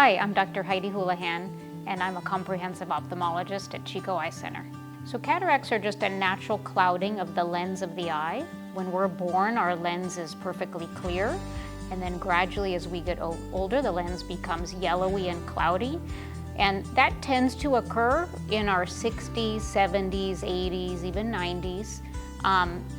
Hi, I'm Dr. Heidi Houlihan, and I'm a comprehensive ophthalmologist at Chico Eye Center. So cataracts are just a natural clouding of the lens of the eye. When we're born, our lens is perfectly clear, and then gradually as we get older, the lens becomes yellowy and cloudy. And that tends to occur in our 60s, 70s, 80s, even 90s.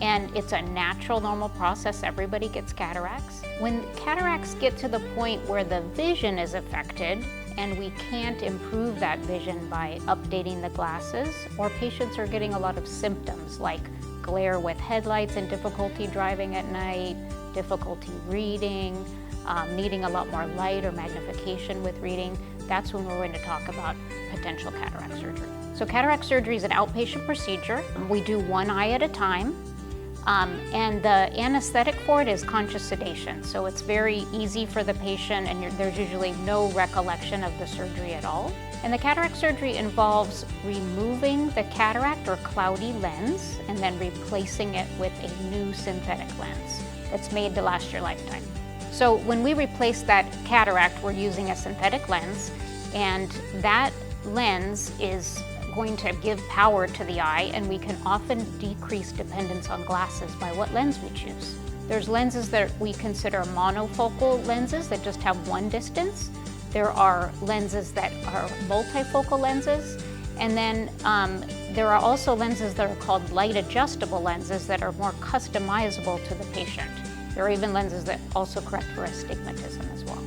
And it's a natural, normal process. Everybody gets cataracts. When cataracts get to the point where the vision is affected and we can't improve that vision by updating the glasses, or patients are getting a lot of symptoms like glare with headlights and difficulty driving at night, difficulty reading, needing a lot more light or magnification with reading, that's when we're going to talk about potential cataract surgery. So cataract surgery is an outpatient procedure. We do one eye at a time, and the anesthetic for it is conscious sedation. So it's very easy for the patient, and there's usually no recollection of the surgery at all. And the cataract surgery involves removing the cataract or cloudy lens and then replacing it with a new synthetic lens that's made to last your lifetime. So when we replace that cataract, we're using a synthetic lens, and that lens is going to give power to the eye, and we can often decrease dependence on glasses by what lens we choose. There's lenses that we consider monofocal lenses that just have one distance. There are lenses that are multifocal lenses, and then there are also lenses that are called light adjustable lenses that are more customizable to the patient. There are even lenses that also correct for astigmatism as well.